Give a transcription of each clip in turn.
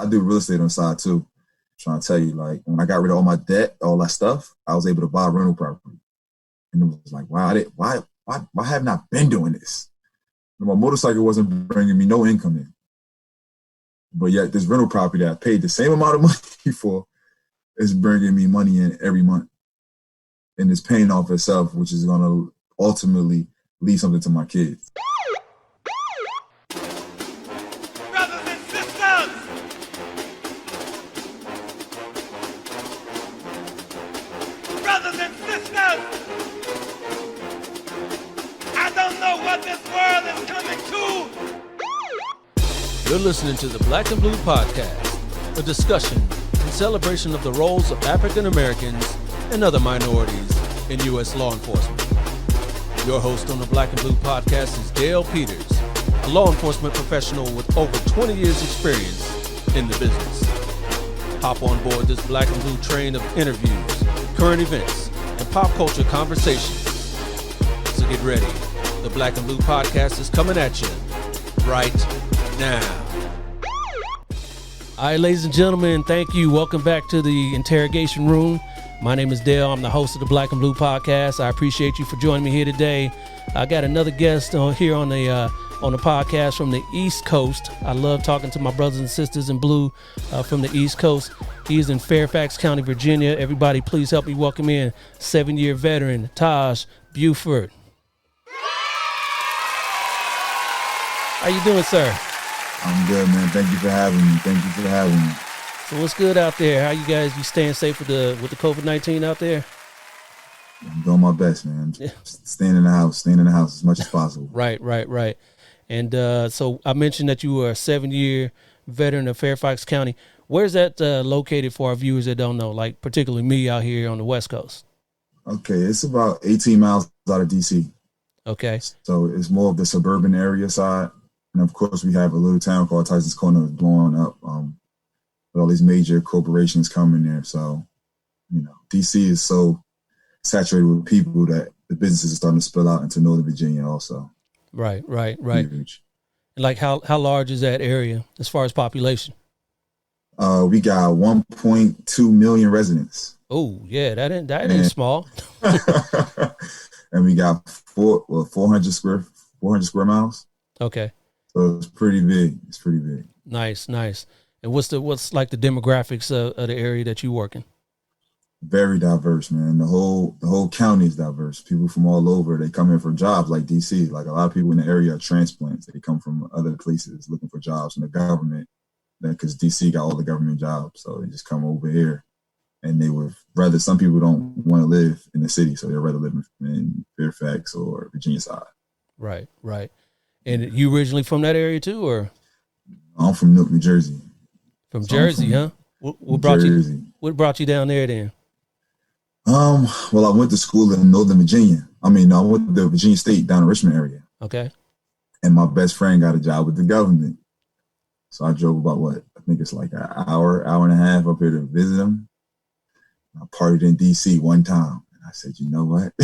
I do real estate on the side too. Trying to tell you, like, when I got rid of all my debt, all that stuff, I was able to buy rental property. And it was like, wow, why haven't I been doing this? And my motorcycle wasn't bringing me no income in. But yet this rental property that I paid the same amount of money for is bringing me money in every month. And it's paying off itself, which is going to ultimately leave something to my kids. Brothers and sisters! Brothers and sisters! I don't know what this world is coming to. You're listening to the Black and Blue Podcast, a discussion and celebration of the roles of African Americans and other minorities in U.S. law enforcement. Your host on the Black and Blue Podcast is Dale Peters, a law enforcement professional with over 20 years experience in the business. Hop on board this Black and Blue train of interviews, current events, and pop culture conversations. So get ready. The Black and Blue Podcast is coming at you right now. All right, ladies and gentlemen, thank you. Welcome back to the interrogation room. My name is Dale. I'm the host of the Black and Blue Podcast. I appreciate you for joining me here today. I got another guest here on the podcast from the East Coast. I love talking to my brothers and sisters in blue from the East Coast. He is in Fairfax County, Virginia. Everybody, please help me welcome in 7-year veteran Taj Beaufort. How you doing, sir? I'm good, man. Thank you for having me. So what's good out there? How you staying safe with the COVID-19 out there? I'm doing my best, man. Staying in the house as much as possible. Right. And so I mentioned that you were a 7-year veteran of Fairfax County. Where's that located for our viewers that don't know, like particularly me out here on the West Coast? Okay, it's about 18 miles out of D.C. Okay. So it's more of the suburban area side. And of course, we have a little town called Tyson's Corner blowing up with all these major corporations coming there. So, D.C. is so saturated with people that the businesses are starting to spill out into Northern Virginia also. Right. Huge. Like how large is that area as far as population? We got 1.2 million residents. Oh, yeah, that ain't small. And we got 400 square miles. Okay. So it's pretty big. Nice. And what's like the demographics of the area that you work in? Very diverse, man. The whole county is diverse. People from all over, they come here for jobs like DC. Like a lot of people in the area are transplants. They come from other places looking for jobs from the government, because DC got all the government jobs. So they just come over here, and some people don't want to live in the city, so they'd rather live in Fairfax or Virginia side. Right. And you originally from that area too, or? I'm from Newark, New Jersey. From Jersey, huh? What brought you down there then? Well, I went to school in Northern Virginia. I went to Virginia State down in Richmond area. Okay. And my best friend got a job with the government. So I drove about I think it's like an hour and a half up here to visit him. I partied in DC one time. And I said, you know what?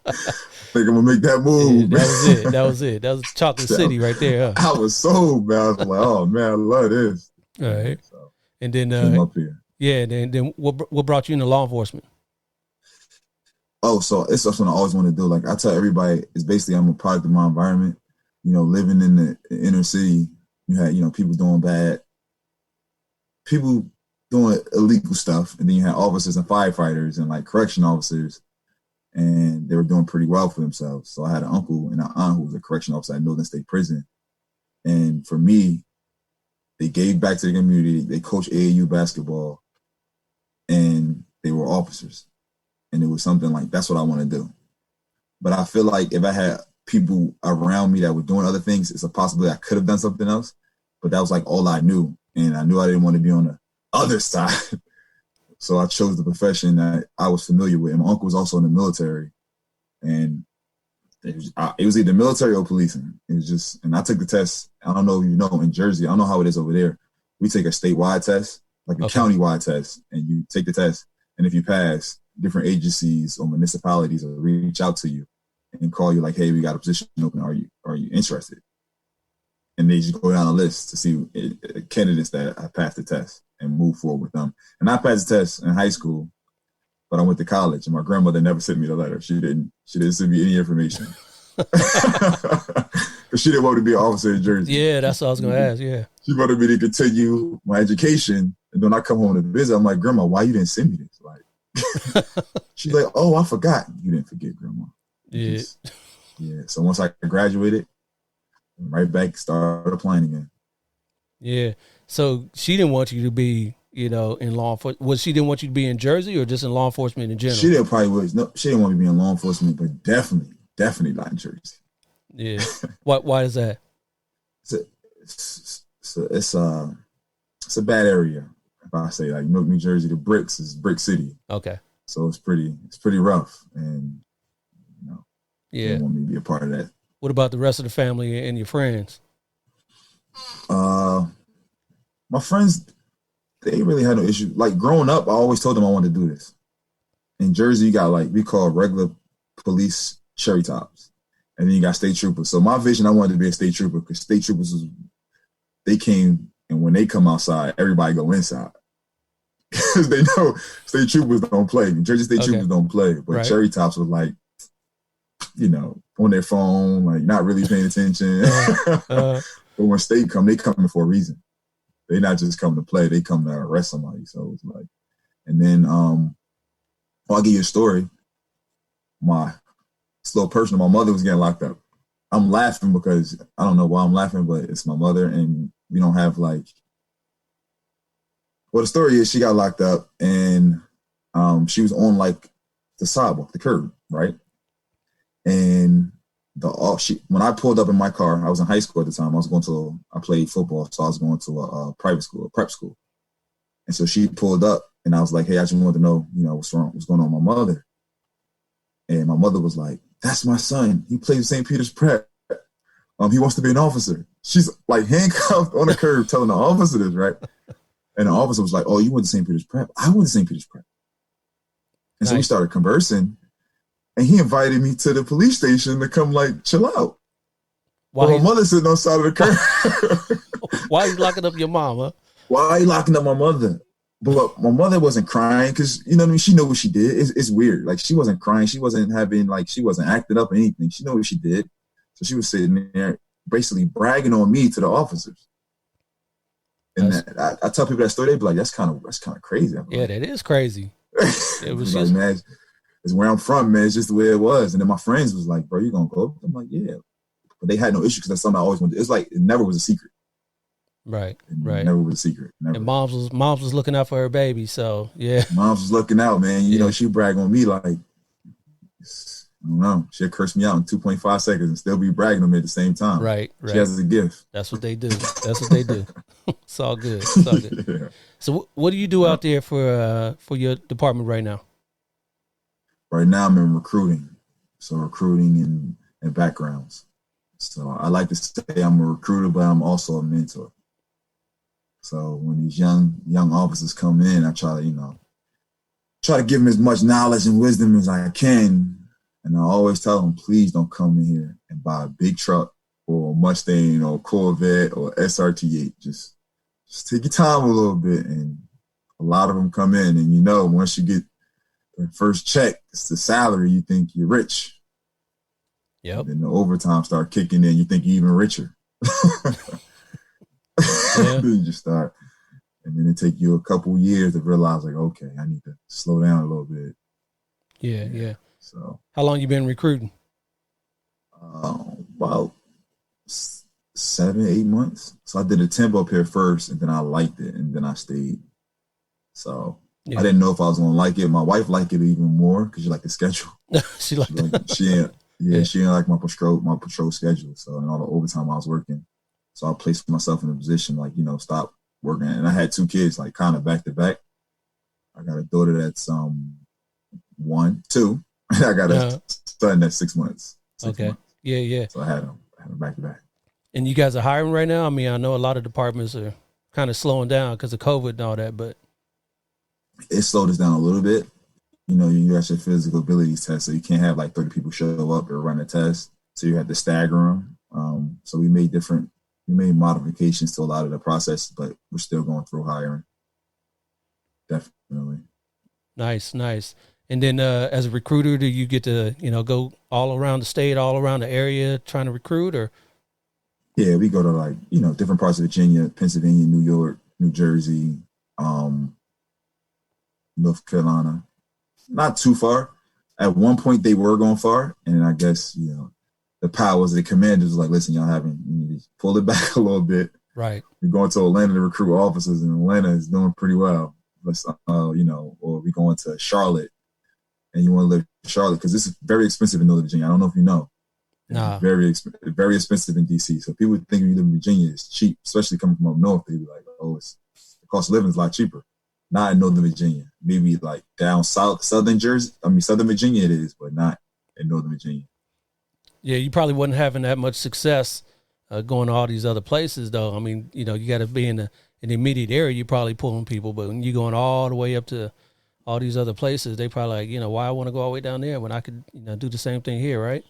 I think I'm gonna make that move. Yeah, that was it. That was Chocolate City right there. Huh? I was sold, man. I was like, oh man, I love this. All right. So, and then came up here. Yeah, then what brought you into law enforcement? Oh, so it's something I always want to do. Like I tell everybody, it's basically I'm a product of my environment. Living in the inner city, you had people doing bad, people doing illegal stuff, and then you had officers and firefighters and like correction officers. And they were doing pretty well for themselves. So I had an uncle and an aunt who was a correction officer at Northern State Prison. And for me, they gave back to the community. They coached AAU basketball, and they were officers. And it was something like, that's what I want to do. But I feel like if I had people around me that were doing other things, it's a possibility I could have done something else. But that was like all I knew. And I knew I didn't want to be on the other side. So I chose the profession that I was familiar with. And my uncle was also in the military. And it was either military or policing. It was just, and I took the test. I don't know if you know, in Jersey, I don't know how it is over there. We take a statewide test, like a county-wide test, and you take the test. And if you pass, different agencies or municipalities will reach out to you and call you like, hey, we got a position open. Are you interested? and they just go down a list to see candidates that I passed the test and move forward with them. And I passed the test in high school, but I went to college, and my grandmother never sent me the letter. She didn't send me any information. Because she didn't want to be an officer in Jersey. Yeah, that's what I was going to ask, yeah. She wanted me to continue my education, and then I come home to visit. I'm like, Grandma, why you didn't send me this? Like, she's like, oh, I forgot. You didn't forget, Grandma. Yeah. Yeah. So once I graduated, right back, started applying again. Yeah. So she didn't want you to be, in law enforcement. She didn't want you to be in Jersey or just in law enforcement in general? She didn't she didn't want me to be in law enforcement, but definitely not in Jersey. Yeah. Why is that? It's a bad area. If I say like New Jersey, the bricks is brick city. Okay. So it's pretty rough, and yeah, they want me to be a part of that. What about the rest of the family and your friends? My friends, they really had no issue. Like growing up, I always told them I wanted to do this. In Jersey, you got like we call regular police cherry tops, and then you got state troopers. So my vision, I wanted to be a state trooper because state troopers they came, and when they come outside, everybody go inside because they know state troopers don't play. Jersey state troopers don't play, but cherry tops was like, on their phone, like not really paying attention. But when state come, they coming for a reason. They not just come to play; they come to arrest somebody. So it's like, and then I'll give you a story. It's a little personal. My mother was getting locked up. I'm laughing because I don't know why I'm laughing, but it's my mother, and we don't have like. Well, the story is she got locked up, and she was on like the sidewalk, the curb, right? And when I pulled up in my car, I was in high school at the time. I played football, so I was going to a private school, a prep school. And so she pulled up, and I was like, "Hey, I just wanted to know, what's wrong? What's going on with my mother?" And my mother was like, "That's my son. He plays St. Peter's Prep. He wants to be an officer." She's like handcuffed on the curb, telling the officer this, right? And the officer was like, "Oh, you went to St. Peter's Prep? I went to St. Peter's Prep." And so we started conversing. And he invited me to the police station to come, like, chill out. While my mother sitting on the side of the curb. Why are you locking up your mom, huh? Why are you locking up my mother? But my mother wasn't crying because, you know what I mean? She knew what she did. It's weird. Like, she wasn't crying. She wasn't she wasn't acting up or anything. She knew what she did. So she was sitting there basically bragging on me to the officers. And I tell people that story, they be like, that's kind of crazy. Yeah, that is crazy. It was like, man, it's where I'm from, man. It's just the way it was. And then my friends was like, "Bro, you gonna go?" I'm like, "Yeah." But they had no issue because that's something I always wanted. It's like it never was a secret. Right. Never was a secret. Never. And moms was looking out for her baby, so yeah. Moms was looking out, man. You know, she brag on me like, I don't know. She'll curse me out in 2.5 seconds and still be bragging on me at the same time. Right. She has a gift. That's what they do. It's all good. Yeah. So what do you do out there for your department right now? Right now I'm in recruiting. So recruiting and backgrounds. So I like to say I'm a recruiter, but I'm also a mentor. So when these young officers come in, I try to give them as much knowledge and wisdom as I can. And I always tell them, please don't come in here and buy a big truck or a Mustang or a Corvette or SRT8. Just take your time a little bit. And a lot of them come in and once you get the first check, it's the salary, you think you're rich. Yep. And the overtime start kicking in, you think you're even richer. Then you just start. And then it take you a couple years to realize, like, okay, I need to slow down a little bit. Yeah. So, how long you been recruiting? About 7-8 months. So I did a temp up here first, and then I liked it, and then I stayed. So I didn't know if I was gonna like it. My wife liked it even more because she liked the schedule. She liked she didn't like my patrol schedule. So and all the overtime I was working. So I placed myself in a position like, stop working. And I had 2 kids, like kind of back to back. I got a daughter that's 1, 2. I got a son that's 6 months. Okay. Months. Yeah. So I had them back to back. And you guys are hiring right now? I mean, I know a lot of departments are kind of slowing down because of COVID and all that, but it slowed us down a little bit. You got your physical abilities test, so you can't have like 30 people show up or run a test. So you have to stagger them. So we made different we made modifications to a lot of the process, but we're still going through hiring. Definitely. Nice, nice. And then as a recruiter, do you get to, go all around the state, all around the area trying to recruit, or? Yeah, we go to like, different parts of Virginia, Pennsylvania, New York, New Jersey, North Carolina. Not too far. At one point they were going far, and I guess, the powers, the commanders was like, listen, you need to pull it back a little bit. Right. We're going to Atlanta to recruit officers, and Atlanta is doing pretty well. Let's, or we're going to Charlotte, and you want to live in Charlotte because this is very expensive in Northern Virginia. I don't know if you know. Nah. Very expensive in DC. So people think when you live in Virginia, it's cheap, especially coming from up north. They be like, oh, the cost of living is a lot cheaper. Not in Northern Virginia. Maybe like down southern Virginia it is, but not in Northern Virginia. Yeah, you probably wasn't having that much success going to all these other places, though. I mean, you got to be in the immediate area. You're probably pulling people, but when you're going all the way up to all these other places, they probably like, why I want to go all the way down there when I could, do the same thing here, right?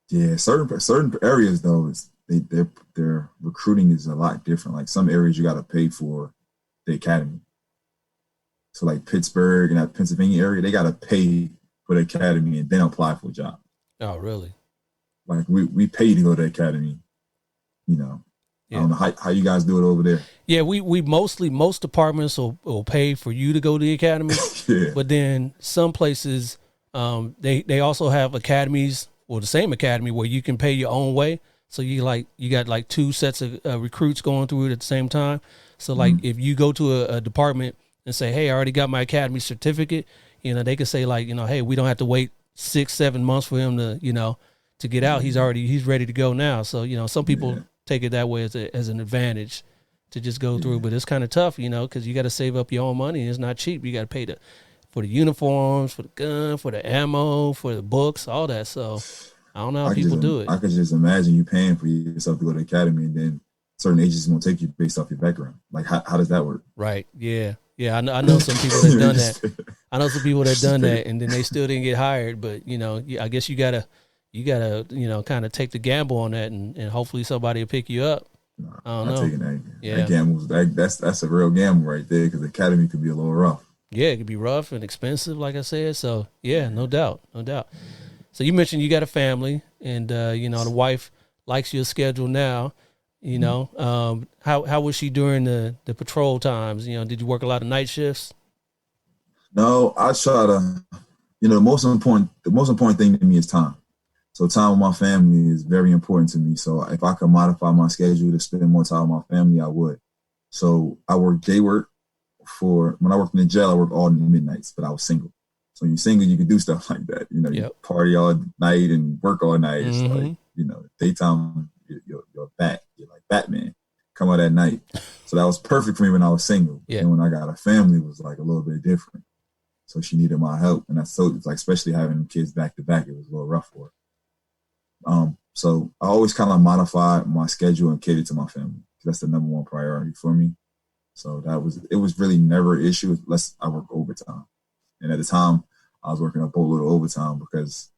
Yeah, certain areas though their recruiting is a lot different. Like some areas you got to pay for the academy. So like Pittsburgh and that Pennsylvania area, they got to pay for the academy and then apply for a job. Oh, really? Like we pay to go to the academy. Yeah. I don't know how you guys do it over there. Yeah, we most departments will pay for you to go to the academy. Yeah. But then some places they also have academies, or the same academy, where you can pay your own way. So you got like two sets of recruits going through it at the same time. So like if you go to a department and say, hey, I already got my academy certificate, they can say like, hey, we don't have to wait 6-7 months for him to, to get out. He's ready to go now. So, some people take it that way as an advantage to just go through, but it's kind of tough, because you got to save up your own money. And it's not cheap. You got to pay for the uniforms, for the gun, for the ammo, for the books, all that. So I don't know how people do it. I could just imagine you paying for yourself to go to the academy, and then certain agencies won't take you based off your background. Like how does that work? Right. Yeah. Yeah. I know some people that done that. I know some people that done that, and then they still didn't get hired. But I guess you gotta kind of take the gamble on that, and hopefully somebody will pick you up. I don't know. Taking that. Yeah. That gamble, that's a real gamble right there, because the academy could be a little rough. Yeah, it could be rough and expensive, like I said. So yeah, no doubt. So you mentioned you got a family, and the wife likes your schedule now. How was she during the patrol times? Did you work a lot of night shifts? No, I try to. The most important thing to me is time. So time with my family is very important to me. So if I could modify my schedule to spend more time with my family, I would. So I work day work. When I worked in the jail, I worked all midnights, but I was single. So when you're single, you can do stuff like that. You party all night and work all night. It's like, daytime, you're back. You're like Batman. Come out at night. So that was perfect for me when I was single. Yeah. And when I got a family, it was like a little bit different. So she needed my help. And it's like, especially having kids back to back, it was a little rough for her. So I always kind of modified my schedule and catered to my family. That's the number one priority for me. So it was really never an issue unless I work overtime. And at the time, I was working a boatload of overtime because,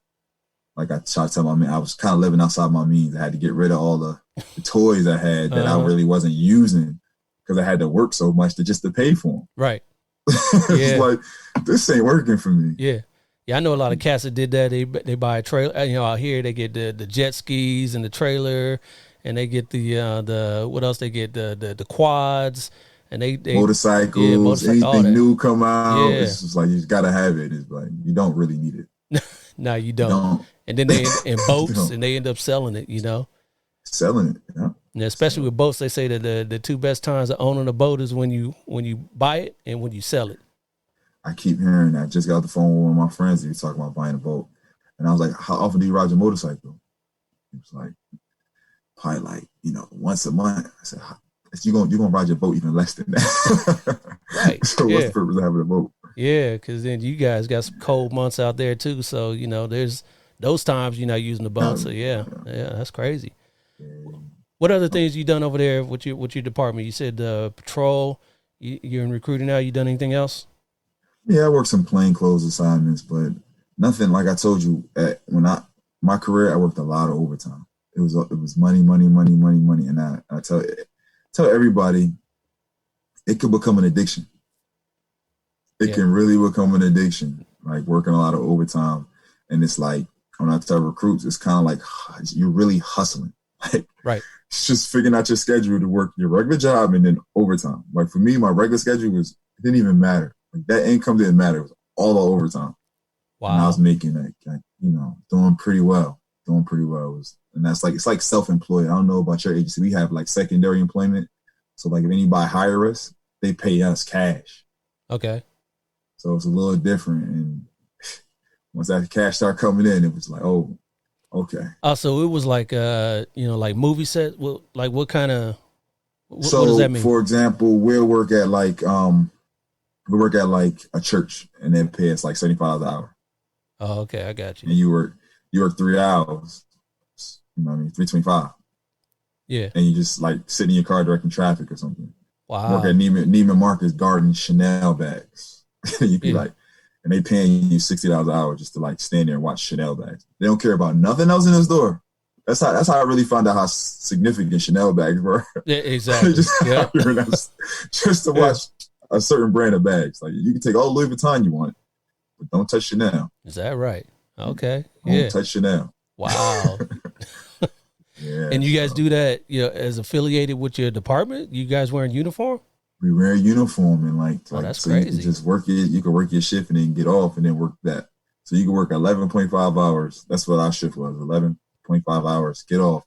like I tried to tell my man, I was kind of living outside my means. I had to get rid of all the toys I had that I really wasn't using because I had to work so much to pay for them. Right. It's like, this ain't working for me. Yeah. Yeah, I know a lot of cats that did that. They buy a trailer. Out here they get the jet skis and the trailer, and they get the what else? They get the quads. And they motorcycles, anything new come out. Yeah. It's just like, you just gotta have it. It's like, you don't really need it. No, you don't. And then they in boats, and they end up selling it. Selling it. Yeah. And especially with boats, they say that the two best times of owning a boat is when you buy it and when you sell it. I keep hearing that. I just got off the phone with one of my friends. He was talking about buying a boat, and I was like, "How often do you ride your motorcycle?" He was like, "Probably like once a month." I said, You're gonna ride your boat even less than that. Right. So what's the purpose of having a boat? Yeah, because then you guys got some cold months out there too. So there's those times you're not using the boat. So yeah, that's crazy. Yeah. What other things you done over there with your department? You said patrol. You're in recruiting now. You done anything else? Yeah, I worked some plainclothes assignments, but nothing like I told you. My career, I worked a lot of overtime. it was money, money, money, money, money. And I tell everybody, it could become an addiction. It can really become an addiction, like working a lot of overtime. And it's like, when I tell recruits, it's kind of like you're really hustling. Like, right. It's just figuring out your schedule to work your regular job and then overtime. Like for me, my regular schedule it didn't even matter. Like that income didn't matter. It was all the overtime. Wow. And I was making doing pretty well. And that's like, it's like self-employed. I don't know about your agency. We have like secondary employment. So like if anybody hire us, they pay us cash. Okay. So it's a little different. And once that cash started coming in, it was like, oh, okay. So it was like, like movie set. Well, like what kind of, what does that mean? For example, we'll work at like a church and they pay us like $75 an hour. Oh, okay. I got you. And you work 3 hours, $3.25. Yeah. And you just like sit in your car directing traffic or something. Wow. Work at Neiman Marcus guarding Chanel bags. You be like, and they paying you $60 an hour just to like stand there and watch Chanel bags. They don't care about nothing else in the store. That's how I really found out how significant Chanel bags were. Yeah, exactly. just to watch a certain brand of bags. Like you can take all Louis Vuitton you want, but don't touch Chanel. Is that right? Okay. Don't touch Chanel. Wow. Yeah. And you guys do that, as affiliated with your department? You guys wearing uniform? We wear a uniform and that's so crazy. You can just work it. You can work your shift and then get off and then work that. So you can work 11.5 hours. That's what our shift was, 11.5 hours, get off,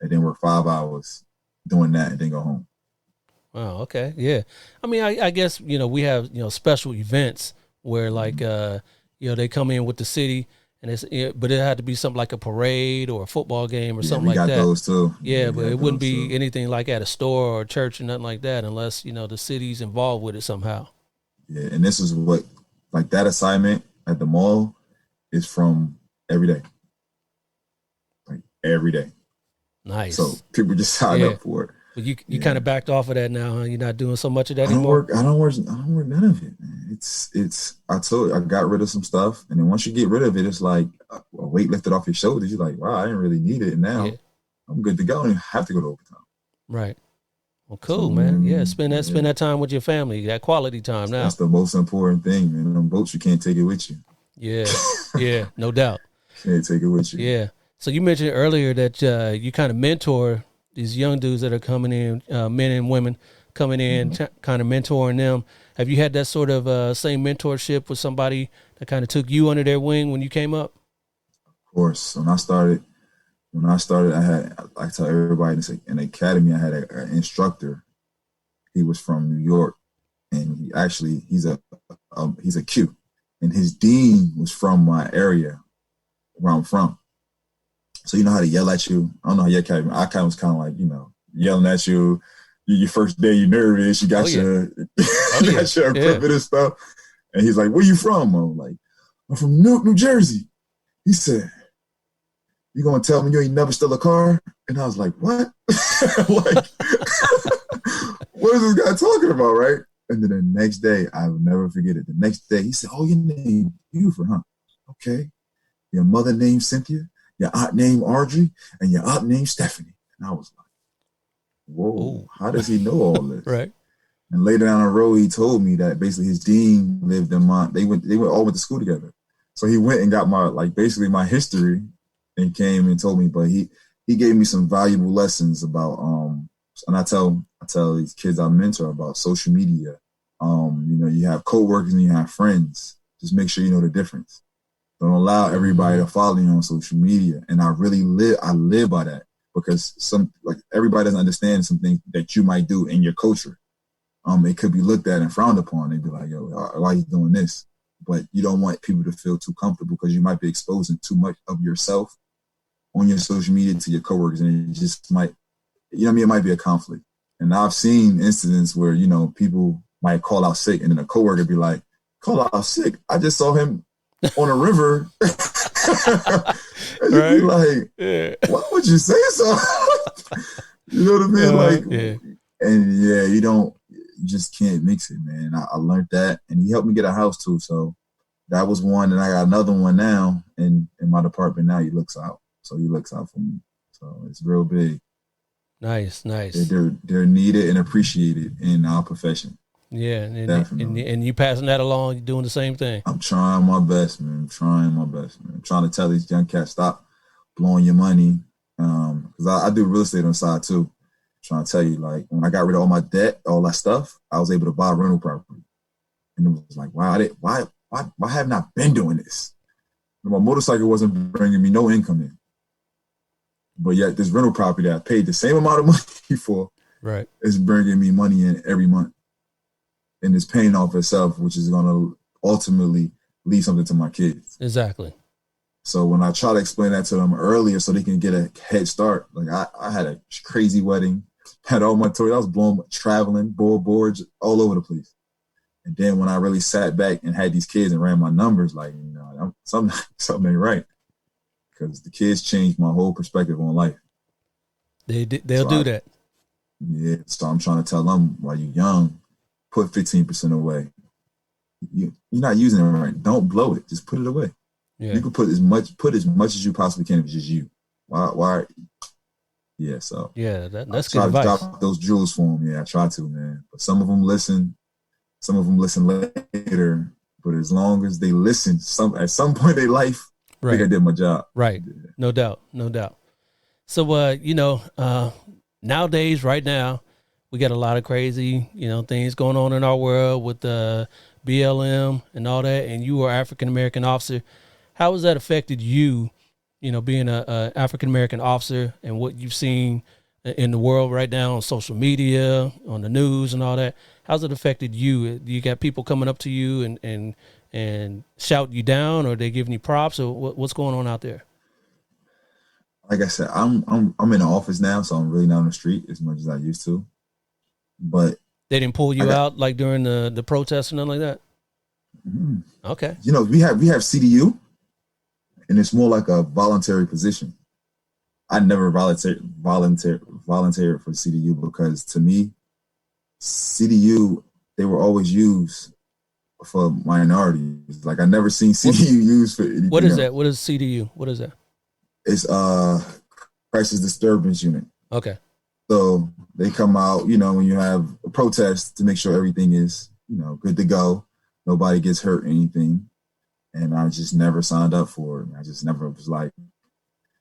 and then work 5 hours doing that and then go home. Wow. Okay. Yeah. I mean, I guess, we have, special events where like, they come in with the city and but it had to be something like a parade or a football game or something like that. We got those too. Yeah, but it wouldn't be anything like at a store or a church or nothing like that unless, the city's involved with it somehow. Yeah. And this is what, like that assignment at the mall is from every day. Like every day. Nice. So people just sign up for it. But you kind of backed off of that now, huh? You're not doing so much of that anymore? I don't work none of it, man. I told you, I got rid of some stuff. And then once you get rid of it, it's like a weight lifted off your shoulders. You're like, wow, I didn't really need it. And now I'm good to go. I don't have to go to overtime. Right. Well, cool, man. Yeah. Spend that time with your family, that quality time now. That's the most important thing, man. On boats, you can't take it with you. Yeah. Yeah. No doubt. Can't take it with you. Yeah. So you mentioned earlier that you kind of mentor these young dudes that are coming in, men and women coming in, kind of mentoring them. Have you had that sort of same mentorship with somebody that kind of took you under their wing when you came up? Of course. When I started, I tell everybody in the academy, I had an instructor. He was from New York, and he's a Q, and his dean was from my area where I'm from. So you know how to yell at you. I don't know how your academy. I was kind of like, yelling at you. Your first day, you're nervous. You got your equipment and stuff. And he's like, "Where you from?" I'm like, "I'm from Newark, New Jersey." He said, "You gonna tell me you ain't never stole a car?" And I was like, "What?" Like, what is this guy talking about, right? And then the next day, I will never forget it. The next day, he said, "Oh, your name Beaufort, huh? Okay. Your mother named Cynthia, your aunt named Audrey, and your aunt named Stephanie." And I was like, whoa, how does he know all this? Right. And later down the road, he told me that basically his dean lived in they all went to school together. So he went and got my history and came and told me, but he gave me some valuable lessons about, and I tell these kids I mentor about social media. You have coworkers and you have friends. Just make sure you know the difference. Don't allow everybody to follow you on social media. And I live by that, because everybody doesn't understand something that you might do in your culture. It could be looked at and frowned upon. They'd be like, "Yo, why are you doing this?" But you don't want people to feel too comfortable, because you might be exposing too much of yourself on your social media to your coworkers, and it just might, it might be a conflict. And I've seen incidents where, people might call out sick, and then a coworker be like, "Call out sick? I just saw him on a river." And you'd be like, "Why would you say so?" You know what I mean? You just can't mix it, man. I learned that, and he helped me get a house too. So that was one, and I got another one now in my department now. He looks out. So he looks out for me. So it's real big. Nice. They're needed and appreciated in our profession. Yeah, and Definitely. and you passing that along, you're doing the same thing. I'm trying my best, man. I'm trying to tell these young cats, stop blowing your money. Because I do real estate on the side too. I'm trying to tell you, like, when I got rid of all my debt, all that stuff, I was able to buy rental property. And it was like, wow, why haven't I been doing this? My motorcycle wasn't bringing me no income in. But yet this rental property that I paid the same amount of money for Right. is bringing me money in every month. And it's paying off itself, which is going to ultimately leave something to my kids. Exactly. So when I try to explain that to them earlier so they can get a head start, like I had a crazy wedding, had all my toys, I was blowing, traveling, boards all over the place. And then when I really sat back and had these kids and ran my numbers, like, something ain't right. Because the kids changed my whole perspective on life. They'll do that. Yeah, so I'm trying to tell them, while you're young, put 15% away. You're not using it right. Don't blow it. Just put it away. Yeah. You can put as much as you possibly can if it's just you. Why? Yeah, so. Yeah, that's good advice. I try to drop those jewels for them. Yeah, I try to, man. But some of them listen. Some of them listen later. But as long as they listen, at some point in their life, I think I did my job. Right. Yeah. No doubt. So, nowadays, right now, we got a lot of crazy, things going on in our world with the BLM and all that. And you are African-American officer. How has that affected you, being a African-American officer and what you've seen in the world right now on social media, on the news and all that? How's it affected you? Do you got people coming up to you and shouting you down, or they giving you props, or what's going on out there? Like I said, I'm in the office now, so I'm really not on the street as much as I used to. But they didn't pull you out like during the protests and nothing like that? Mm-hmm. Okay. We have CDU, and it's more like a voluntary position. I never volunteered for CDU because, to me, CDU, they were always used for minorities. Like, I never seen CDU used for anything. What is else. that? What is CDU? What is that? It's crisis disturbance unit. Okay. So they come out, when you have a protest, to make sure everything is, good to go. Nobody gets hurt or anything. And I just never signed up for it. I just never was like,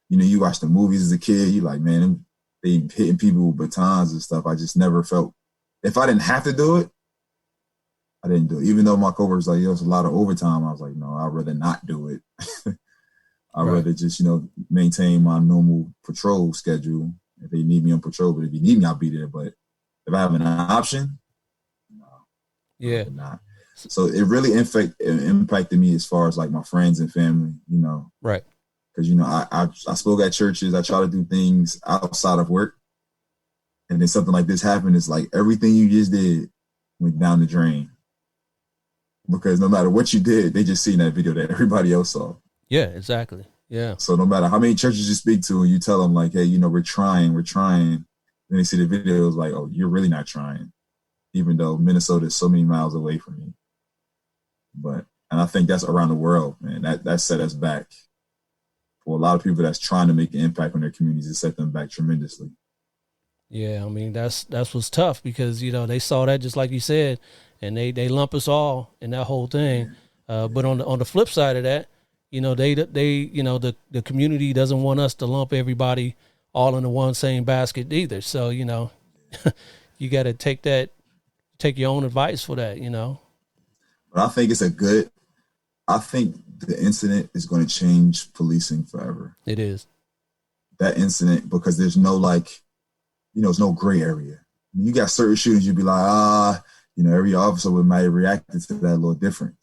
you watch the movies as a kid, you like, man, they hitting people with batons and stuff. I just never felt, if I didn't have to do it, I didn't do it. Even though my coworkers like, it's a lot of overtime, I was like, no, I'd rather not do it. I'd rather just, maintain my normal patrol schedule if they need me on patrol. But if you need me, I'll be there. But if I have an option, no. Yeah. Not. So it really impacted me as far as like my friends and family, Right. Because, I spoke at churches. I try to do things outside of work. And then something like this happened. It's like everything you just did went down the drain. Because no matter what you did, they just seen that video that everybody else saw. Yeah, exactly. Yeah. So no matter how many churches you speak to and you tell them like, hey, we're trying. Then they see the video, it's like, oh, you're really not trying. Even though Minnesota is so many miles away from you. And I think that's around the world, man. That set us back. For a lot of people that's trying to make an impact on their communities, it set them back tremendously. Yeah, I mean, that's what's tough because, they saw that just like you said, and they lump us all in that whole thing. But on the flip side of that, the community doesn't want us to lump everybody all in the one same basket either. So, you got to take your own advice for that, But I think I think the incident is going to change policing forever. It is. That incident, because there's no there's no gray area. You got certain shootings, you'd be like, every officer might have reacted to that a little different.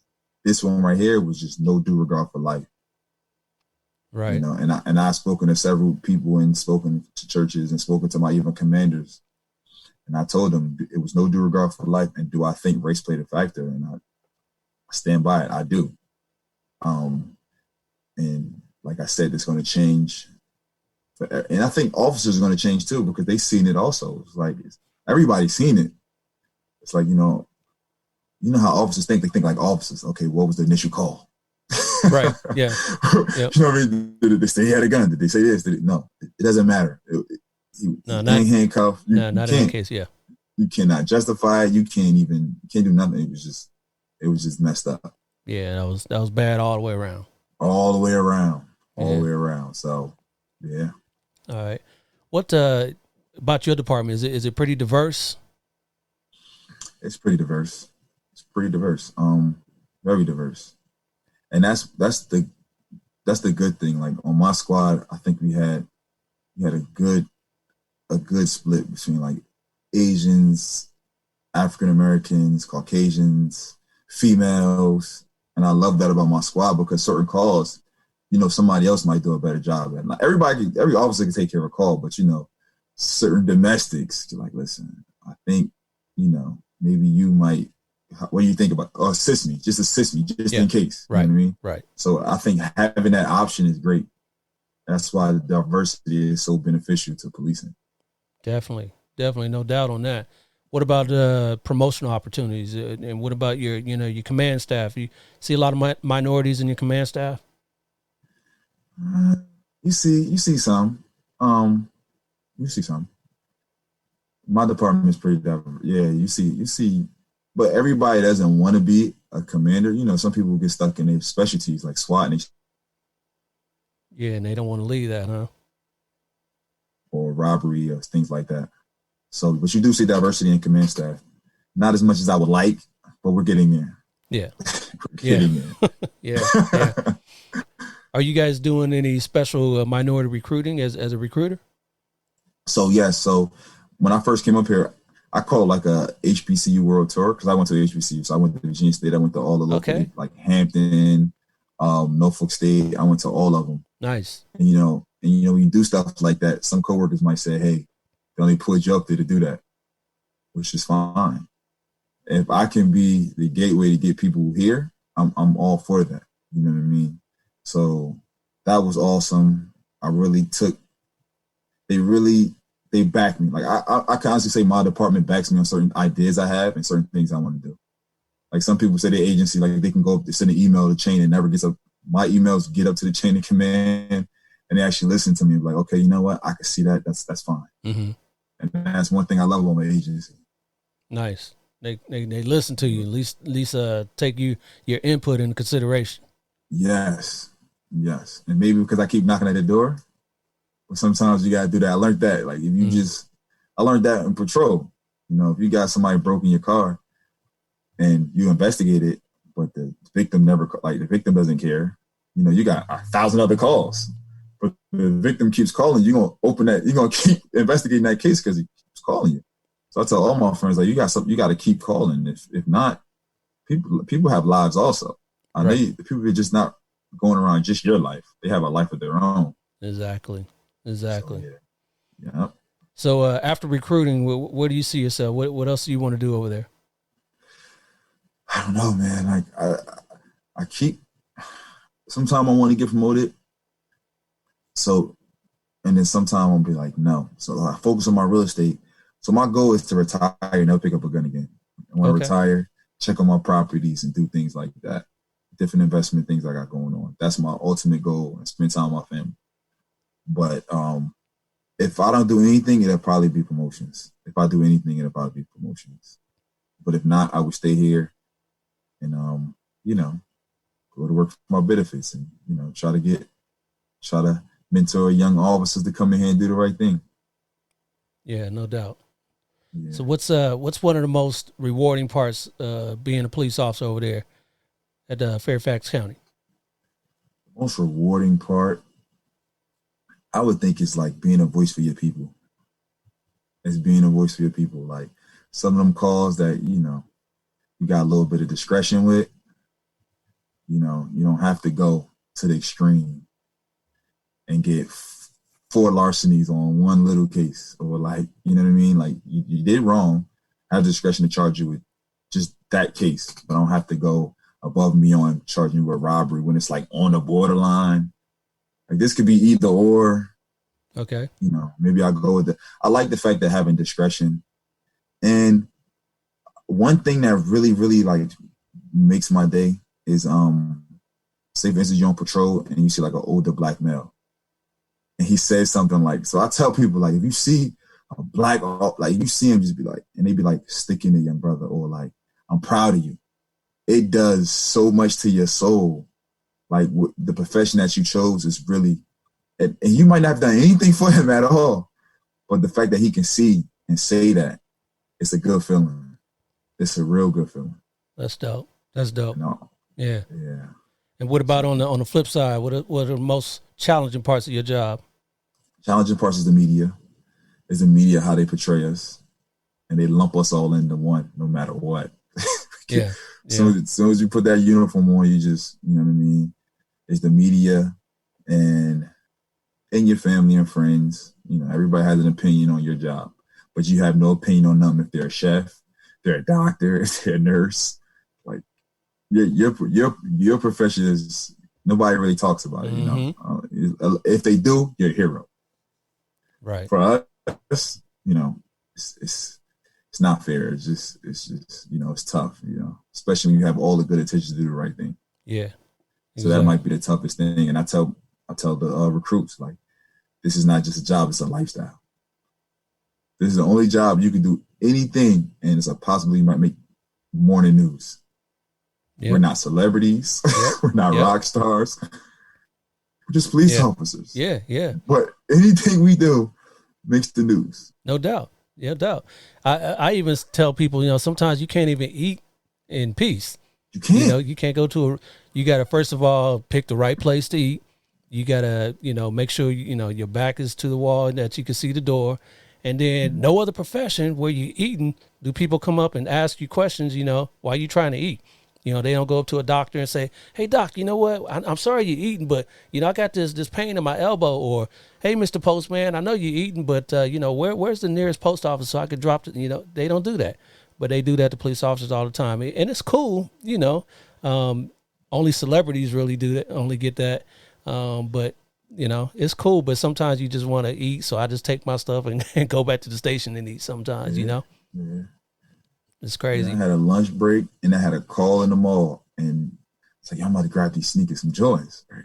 This one right here was just no due regard for life. Right. And I've spoken to several people and spoken to churches and spoken to my even commanders. And I told them it was no due regard for life. And do I think race played a factor? And I stand by it. I do. And like I said, it's going to change. And I think officers are going to change too, because they've seen it also. It's like everybody's seen it. It's like, how officers think. They think like officers. Okay, what was the initial call? Right. Yeah. Yep. You know what I mean? Did they say he had a gun? Did they say this? No, it doesn't matter. He No, ain't handcuffed. You not in that can't. case. Yeah. You cannot justify it. You can't do nothing. It was just messed up. Yeah. That was bad all the way around. All the way around. All Yeah. the way around. So, yeah. All right. What about your department? Is it pretty diverse? It's pretty diverse. It's pretty diverse. Very diverse. And that's the good thing. Like on my squad, I think we had a good split between like Asians, African Americans, Caucasians, females. And I love that about my squad because certain calls, somebody else might do a better job at. Like every officer can take care of a call, but certain domestics, you're like, listen, I think, maybe you might, what do you think about, assist me, just in case. Right. You know what I mean? Right. So I think having that option is great. That's why the diversity is so beneficial to policing. Definitely, no doubt on that. What about promotional opportunities, and what about your command staff? You see a lot of minorities in your command staff. You see some. You see some. My department is pretty diverse. Yeah, you see, but everybody doesn't want to be a commander. Some people get stuck in their specialties like SWAT and they don't want to leave that, huh? Or robbery or things like that. So, but you do see diversity in command staff. Not as much as I would like, but we're getting there. Yeah. We're getting there. Yeah. Are you guys doing any special minority recruiting as a recruiter? So, yes. So when I first came up here, I called like a HBCU world tour because I went to the HBCU. So I went to Virginia State. I went to all the local, like Hampton, Norfolk State. I went to all of them. Nice. And, when you do stuff like that, some coworkers might say, hey, they only pulled you up there to do that, which is fine. If I can be the gateway to get people here, I'm all for that. You know what I mean? So that was awesome. They backed me. Like I can honestly say my department backs me on certain ideas I have and certain things I want to do. Like some people say their agency, like they can go up, they send an email to chain and never gets up. My emails get up to the chain of command and they actually listen to me like, okay, you know what? I can see that. That's fine. Mm-hmm. And that's one thing I love about my agency. Nice. They listen to you, at least take your input into consideration. Yes. And maybe because I keep knocking at the door, but sometimes you gotta do that. I learned that. Like if you I learned that in patrol. If you got somebody broke in your car and you investigate it, but the victim the victim doesn't care. You got 1,000 other calls, but the victim keeps calling. You're gonna open that. You're gonna keep investigating that case because he keeps calling you. So I tell all my friends, like, you got to keep calling. If not, people have lives also. The people are just not going around just your life. They have a life of their own. Exactly. So, yeah. So after recruiting, where do you see yourself? What else do you want to do over there? I don't know, man. Like I keep. Sometimes I want to get promoted. So, and then sometimes I'll be like, no. So I focus on my real estate. So my goal is to retire and never pick up a gun again. I want to retire, check on my properties and do things like that. Different investment things I got going on. That's my ultimate goal, and spend time with my family. But if I don't do anything, it'll probably be promotions. If I do anything, it'll probably be promotions. But if not, I would stay here and go to work for my benefits and try to mentor young officers to come in here and do the right thing. Yeah, no doubt. Yeah. So what's one of the most rewarding parts being a police officer over there at Fairfax County? The most rewarding part, I would think, is like being a voice for your people. It's being a voice for your people. Like some of them calls that you got a little bit of discretion with. You don't have to go to the extreme and get 4 larcenies on one little case, or like, you know what I mean? Like you did wrong. I have discretion to charge you with just that case, but I don't have to go above and beyond charging you with robbery when it's like on the borderline. Like this could be either or. Okay. Maybe I'll go with I like the fact that having discretion. And one thing that really, really like makes my day is say for instance you're on patrol and you see like an older black male, and he says something like, so I tell people like, if you see a black, like you see him, just be like, and they be like, stick in there, young brother, or like, I'm proud of you. It does so much to your soul. Like the profession that you chose is really, and you might not have done anything for him at all, but the fact that he can see and say that, it's a good feeling. It's a real good feeling. That's dope. That's dope. No. Yeah. Yeah. And what about on the flip side? What are the most challenging parts of your job? Challenging parts is the media. Is the media how they portray us, and they lump us all into one, no matter what. Yeah. So as soon as you put that uniform on, you just, you know what I mean? It's the media and your family and friends. You know, everybody has an opinion on your job, but you have no opinion on them if they're a chef, they're a doctor, if they're a nurse. Like your profession is, nobody really talks about it. Mm-hmm. You know, if they do, you're a hero. Right. For us, you know, it's not fair. It's just, you know, it's tough, you know, especially when you have all the good intentions to do the right thing. Yeah. Exactly. So that might be the toughest thing. And I tell the recruits, like, this is not just a job, it's a lifestyle. This is the only job you can do anything, and it's a possibility you might make morning news. Yep. We're not celebrities. Yep. We're not rock stars. We're just police officers. Yeah, yeah. But anything we do makes the news. No doubt. Yeah, no doubt. I even tell people, you know, sometimes you can't even eat in peace. You can't. You know, you can't go to you got to, first of all, pick the right place to eat. You got to, you know, make sure, you know, your back is to the wall and that you can see the door. And then no other profession where you're eating do people come up and ask you questions, you know, why are you trying to eat? You know, they don't go up to a doctor and say, hey, doc, you know what? I'm sorry you're eating, but, you know, I got this pain in my elbow. Or, hey, Mr. Postman, I know you're eating, but, you know, where's the nearest post office so I could drop it? You know, they don't do that. But they do that to police officers all the time. And it's cool, you know. Only celebrities really do that, only get that. But, you know, it's cool. But sometimes you just want to eat. So I just take my stuff and go back to the station and eat sometimes, you know. Yeah. It's crazy. I had a lunch break and I had a call in the mall, and it's like, I'm about to grab these sneakers, some Jordans. Right?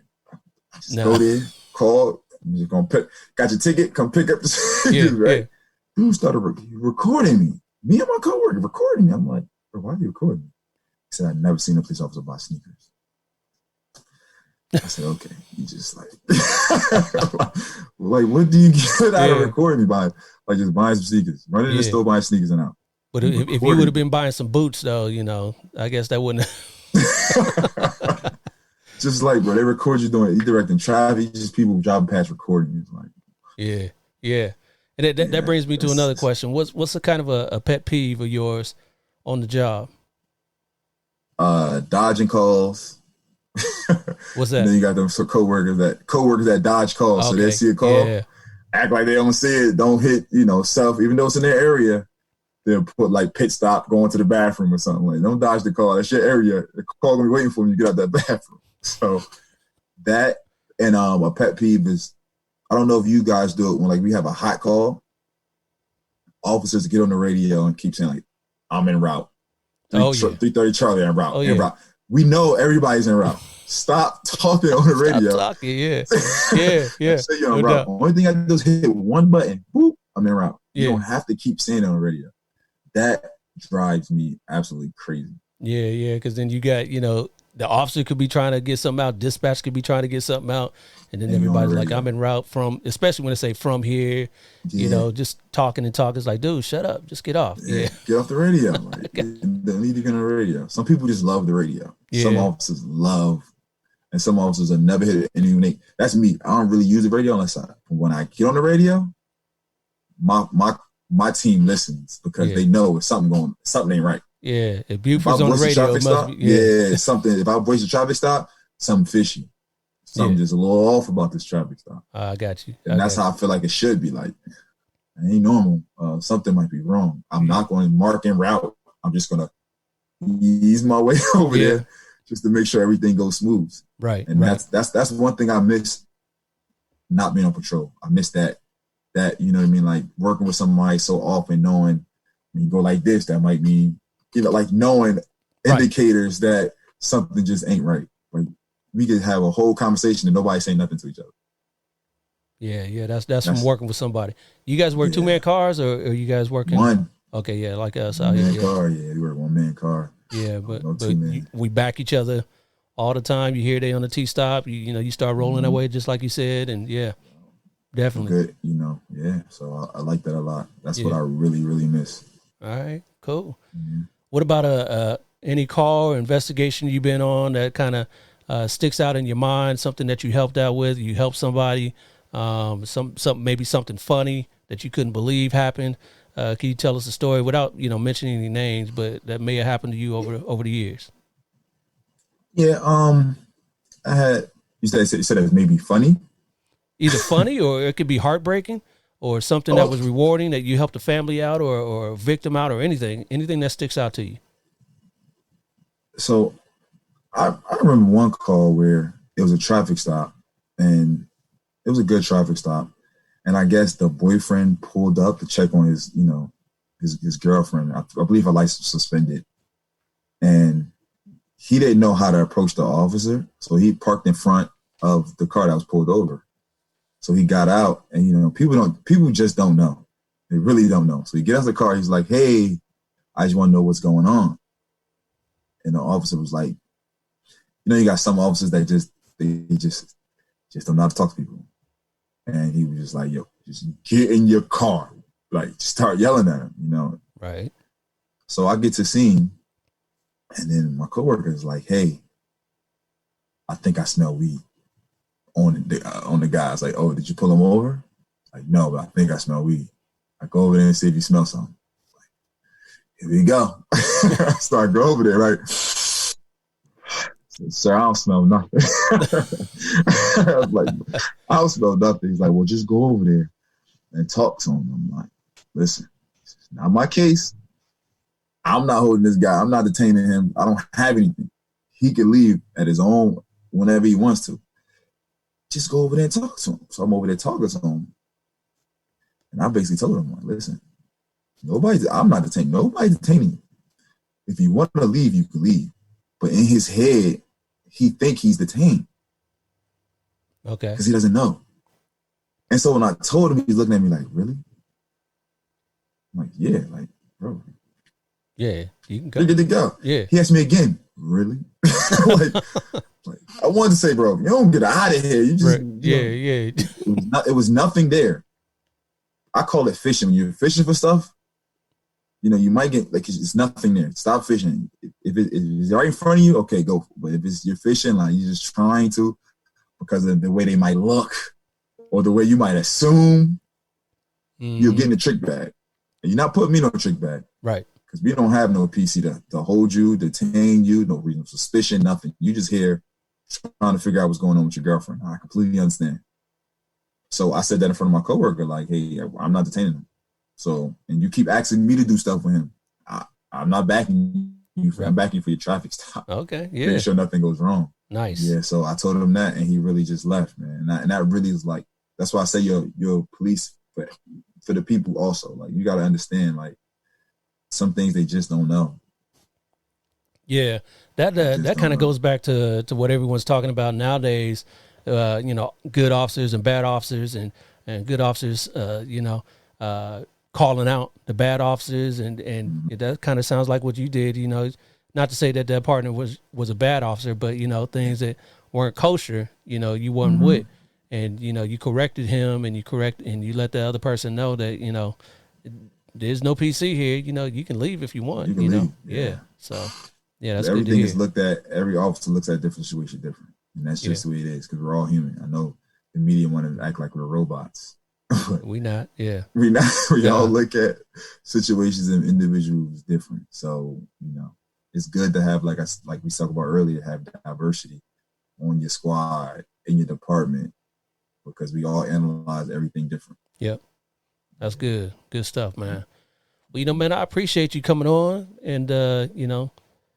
Just go there, call. I'm just gonna got your ticket, come pick up the sneakers, right? Yeah. Dude started recording me. Me and my coworker recording me. I'm like, bro, why are you recording me? He said, I've never seen a police officer buy sneakers. I said, okay. He just like, like, what do you get out of recording me by? Like, just buying some sneakers, running in the store, buying sneakers and out. But if you would have been buying some boots, though, you know, I guess that wouldn't. Just like, bro, they record you doing directing traffic, just people driving past recording. It's like, yeah. And that brings me to another question. What's a kind of a pet peeve of yours on the job? Dodging calls. What's that? And then you got them coworkers that dodge calls, so they see a call, act like they don't see it, don't hit, you know, self, even though it's in their area. They'll put like pit stop, going to the bathroom or something. Like, don't dodge the call. That's your area. The call gonna be waiting for you to get out that bathroom. So that, and a pet peeve is, I don't know if you guys do it when like we have a hot call, officers get on the radio and keep saying like, I'm en route. 330 Charlie en route. En route. We know everybody's en route. Stop talking on the radio. Stop talking, yeah. Say you're en route. Only thing I do is hit one button. Boop, I'm en route. You don't have to keep saying it on the radio. That drives me absolutely crazy. Yeah, because then you got, you know, the officer could be trying to get something out, dispatch could be trying to get something out, and then everybody's like, I'm en route from, especially when they say from here, you know, just talking. It's like, dude, shut up, just get off. Yeah. Get off the radio. Like, they need to get on the radio. Some people just love the radio. Yeah. Some officers love, and some officers have never hit it. And that's me. I don't really use the radio unless when I get on the radio, my team listens because they know if something ain't right. Yeah, if Beaufort's on the radio, it must be. Something. If I voice a traffic stop, something fishy. Something just a little off about this traffic stop. I got you. And that's how I feel like it should be. Like, it ain't normal. Something might be wrong. I'm not going to mark en route. I'm just going to ease my way over there just to make sure everything goes smooth. Right. And that's one thing I miss not being on patrol. I miss that, you know what I mean? Like working with somebody so often, knowing when you go like this, that might mean, you know, like knowing indicators that something just ain't right. Like we could have a whole conversation and nobody say nothing to each other. Yeah. That's from working with somebody. You guys work 2-man cars, or you guys working one? Okay, yeah, like us One out here. man Yeah. car, yeah, we were 1-man car. Yeah, but no 2-man. we back each other all the time. You hear they on the T stop. You start rolling that way, just like you said, and yeah, definitely Good, yeah. So I like that a lot. That's what I really, really miss. All right, cool. What about any call or investigation you've been on that kind of sticks out in your mind? Something that you helped out with? You helped somebody? Maybe something funny that you couldn't believe happened. Can you tell us a story without mentioning any names, but that may have happened to you over the years? Yeah. I had you said it was maybe funny. Either funny or it could be heartbreaking, or something that was rewarding that you helped a family out or a victim out, or anything that sticks out to you. So I remember one call where it was a traffic stop, and it was a good traffic stop. And I guess the boyfriend pulled up to check on his girlfriend. I believe her license was suspended. And he didn't know how to approach the officer. So he parked in front of the car that was pulled over. So he got out, and people just don't know. They really don't know. So he gets out of the car, he's like, "Hey, I just want to know what's going on." And the officer was like, you got some officers that just don't know how to talk to people. And he was just like, "Yo, just get in your car." Like, start yelling at him, Right. So I get to see him, and then my coworker is like, "Hey, I think I smell weed on the guy." I was like, "Oh, did you pull him over?" Like, "No, but I think I smell weed." I go over there and see if you smell something. Like, here we go. I start go over there, right? "Sir, I don't smell nothing." I was like, "I don't smell nothing." He's like, "Well, just go over there and talk to him." I'm like, "Listen, it's not my case. I'm not holding this guy. I'm not detaining him. I don't have anything. He can leave at his own whenever he wants to. Just go over there and talk to him." So I'm over there talking to him. And I basically told him, like, "Listen, I'm not detaining. Nobody's detaining you. If you want to leave, you can leave." But in his head, he think he's detained. Okay. Because he doesn't know. And so when I told him, he's looking at me like, "Really?" I'm like, "Yeah, like, bro. Yeah, you can go. You're good to go." Yeah. He asked me again, "Really?" like, I wanted to say, "Bro, you don't get out of here. You just, yeah. It was nothing there." I call it fishing. When you're fishing for stuff, you might get, like, it's nothing there. Stop fishing. If it's right in front of you, okay, go. But if you're fishing, like, you're just trying to, because of the way they might look or the way you might assume, you're getting the trick bag. And you're not putting me in no trick bag. Right. Because we don't have no PC to hold you, detain you, no reason of suspicion, nothing. You just here trying to figure out what's going on with your girlfriend. I completely understand. So I said that in front of my coworker, like, "Hey, I'm not detaining him. So, and you keep asking me to do stuff with him. I'm not backing you. I'm backing you for your traffic stop. Okay, yeah. Making sure nothing goes wrong." Nice. Yeah, so I told him that, and he really just left, man. And that really is like, that's why I say you're police for the people also. Like, you got to understand, like, some things they just don't know. Yeah, that kind of goes back to what everyone's talking about nowadays. Good officers and bad officers, and good officers, calling out the bad officers, and that kind of sounds like what you did. Not to say that partner was a bad officer, but things that weren't kosher, you weren't with, and you corrected him, and you let the other person know that there's no PC here. You can leave if you want. You can leave. Yeah. So yeah, that's everything good to hear. is looked at. Every officer looks at a different situation different. And that's just the way it is, because we're all human. I know the media want to act like we're robots. We not, yeah. We not. We all look at situations and individuals different. So, it's good to have, like we talked about earlier, have diversity on your squad, in your department, because we all analyze everything different. Yep. That's good. Good stuff, man. Well, man, I appreciate you coming on and,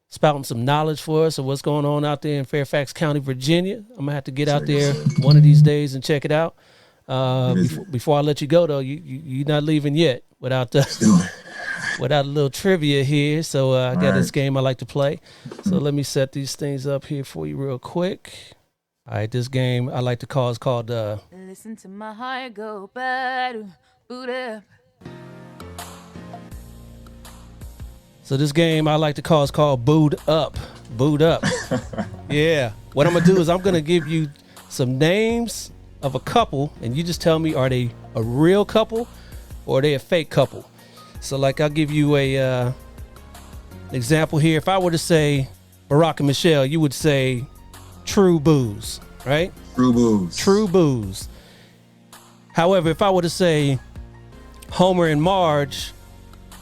spouting some knowledge for us of what's going on out there in Fairfax County, Virginia. I'm going to have to get out there one of these days and check it out. Before I let you go, though, you're not leaving yet without a little trivia here. So I got this game I like to play. So let me set these things up here for you real quick. All right, this game I like to call is called Listen to my heart go bad, boot up. So this game I like to call is called Booed Up. Booed Up. Yeah. What I'm gonna do is I'm gonna give you some names of a couple, and you just tell me, are they a real couple or are they a fake couple? So like I'll give you a example here. If I were to say Barack and Michelle, you would say true booze, right? True booze. True booze. However, if I were to say Homer and Marge,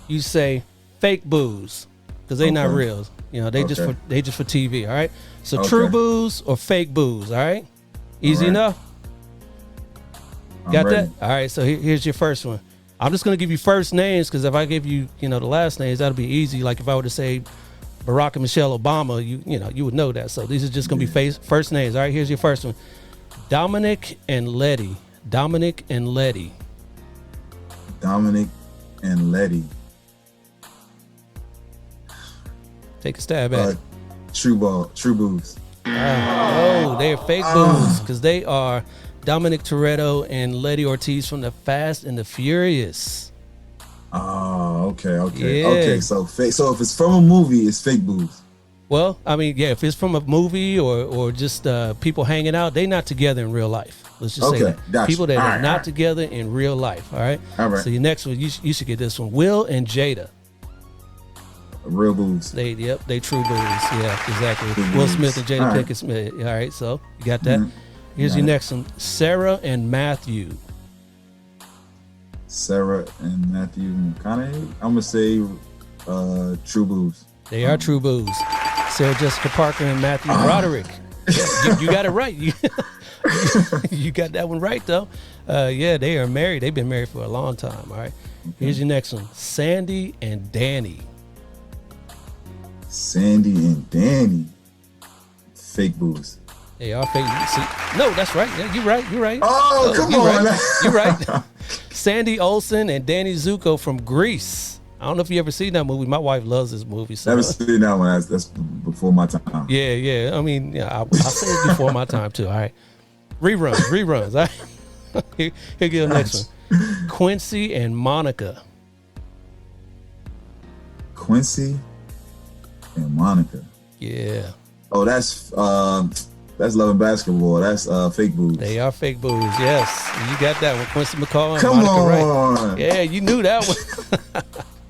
you say fake booze because they're not real. You know, they just for TV. All right. So true booze or fake booze. All right. Easy enough. Got that? All right. So here's your first one. I'm just gonna give you first names because if I give you, the last names, that'll be easy. Like if I were to say Barack and Michelle Obama, you would know that. So these are just gonna be first names. All right. Here's your first one. Dominic and Letty. Dominic and Letty. Dominic and Letty. Take a stab at it. True booze. Oh, they're fake booze because they are Dominic Toretto and Letty Ortiz from the Fast and the Furious. Oh, okay. Yeah. Okay, so fake. So if it's from a movie, it's fake booze. Well, I mean, yeah, if it's from a movie or just people hanging out, they're not together in real life. Let's just say that. Gotcha. People that are not right. together in real life, all right? All right. So your next one, you should get this one. Will and Jada. Real booze. They true booze. Yeah, exactly. True Will booze. Smith and Jada All right. Pinkett Smith. All right, so you got that. Mm-hmm. Here's your next one. Sarah and Matthew. Sarah and Matthew McConaughey. I'm gonna say true booze. They are true booze. Sarah Jessica Parker and Matthew Broderick. Yeah, you got it right. You got that one right though. Yeah, they are married. They've been married for a long time. All right. Here's your next one. Sandy and Danny. Sandy and Danny. Fake booze. They are fake. See, no, that's right. Yeah, you're right. You're right. Oh, come on. Right. You're right. Sandy Olsen and Danny Zuko from Grease. I don't know if you ever seen that movie. My wife loves this movie. So. Never seen that one. That's before my time. Yeah. I mean, I'll say it before my time too. All right. Reruns. All right. Here go the next one. Quincy and Monica. Quincy and Monica. Yeah. Oh, that's Love and Basketball. That's fake booze. They are fake booze. Yes, you got that one. Quincy McCall and Come Monica on. Wright. Yeah, you knew that one.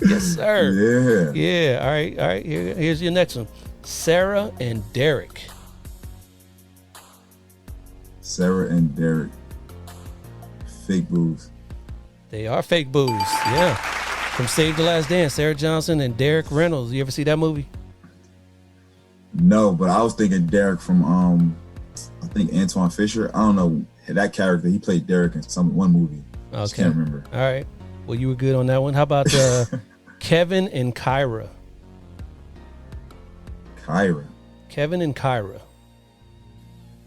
Yes, sir. Yeah. All right. Here's your next one. Sarah and Derek. Sarah and Derek. Fake booze. They are fake booze. Yeah. From Save the Last Dance, Sarah Johnson and Derek Reynolds. You ever see that movie? No, but I was thinking Derek from I think Antoine Fisher. I don't know that character. He played Derek in one movie. I just can't remember. All right. Well, you were good on that one. How about Kevin and Kyra? Kyra. Kevin and Kyra.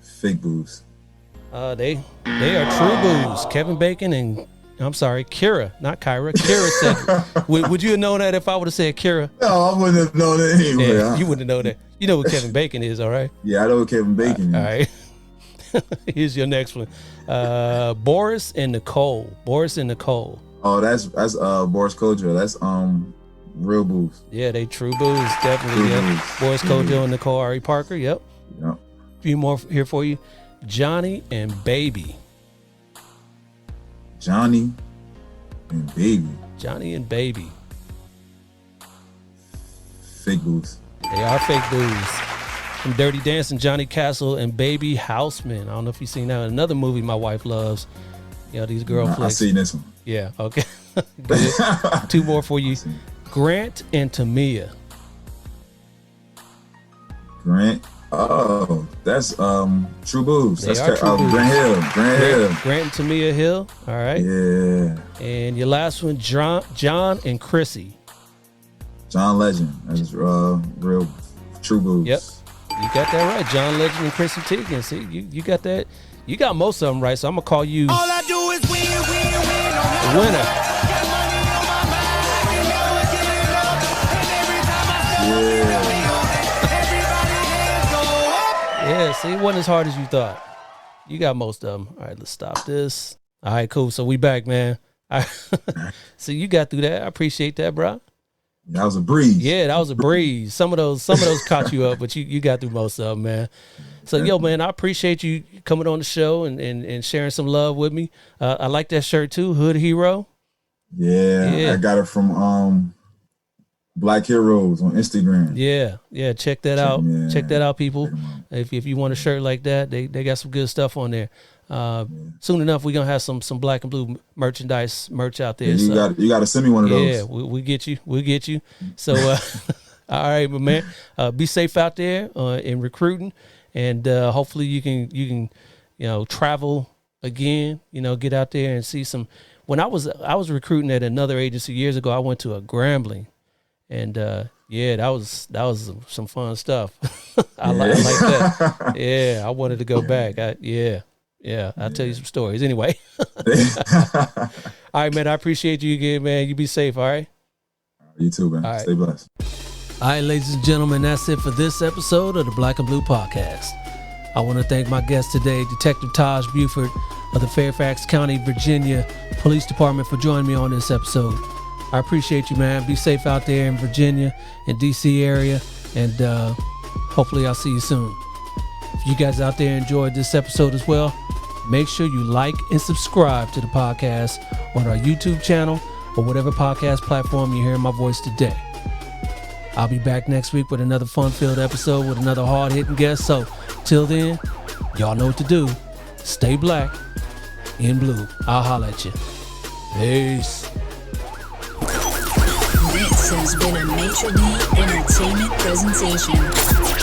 Fake booze. They are true booze. Kevin Bacon and Kira, not Kyra. Kira said. Would you have known that if I would have said Kira? No, I wouldn't have known that anyway. Yeah, you wouldn't know that. You know what Kevin Bacon is, all right? Yeah, I know what Kevin Bacon is. All right. Here's your next one. Boris and Nicole. Boris and Nicole. Oh, that's Boris Kojo. That's real booze. Yeah, they true booze, definitely. True Yeah. booze. Boris Kojo and Nicole Ari Parker. Yep. Yep. A few more here for you. Johnny and Baby. Johnny and Baby. Johnny and Baby. Fake booze. They are fake booze. From Dirty Dancing, Johnny Castle and Baby Houseman. I don't know if you've seen that. Another movie my wife loves. These girl flicks. I seen this one. Yeah, okay. Good. Two more for you. Grant and Tamia. Grant. Oh, that's True Booze. They That's are True Booze. Grant Hill. Grant and Tamia Hill. All right. Yeah. And your last one, John and Chrissy. John Legend. That's real True Booze. Yep. You got that right. John Legend and Chrissy Teigen. See, you got that. You got most of them right, so I'm going to call you All I do is win. the winner. Yeah, See, it wasn't as hard as you thought. You got most of them. All right, let's stop this. All right, cool. So we back, man. All right. So you got through that. I appreciate that, bro. That was a breeze. Yeah, that was a breeze. Some of those caught you up, but you got through most of them, man. So, yo, man, I appreciate you coming on the show and sharing some love with me. I like that shirt, too, Hood Hero. Yeah, I got it from Black Heroes on Instagram. Yeah, check that out. Check that out, people. If you want a shirt like that, they got some good stuff on there. Soon enough, we're gonna have some Black and Blue merch out there. Yeah, you got to send me one of those. Yeah, we get you. We'll get you. So, all right, but man, be safe out there in recruiting, and hopefully you can travel again. Get out there and see some. When I was recruiting at another agency years ago, I went to a Grambling, and that was some fun stuff. I like that. Yeah, I wanted to go back. I'll tell you some stories. Anyway. All right, man. I appreciate you again, man. You be safe, all right? You too, man. Right. Stay blessed. All right, ladies and gentlemen, that's it for this episode of the Black and Blue Podcast. I want to thank my guest today, Detective Taj Beaufort of the Fairfax County, Virginia Police Department, for joining me on this episode. I appreciate you, man. Be safe out there in Virginia and DC area, and hopefully I'll see you soon. If you guys out there enjoyed this episode as well, make sure you like and subscribe to the podcast on our YouTube channel or whatever podcast platform you're hearing my voice today. I'll be back next week with another fun-filled episode with another hard-hitting guest. So, till then, y'all know what to do. Stay black in blue. I'll holler at you. Peace. This has been a Maitre D Entertainment presentation.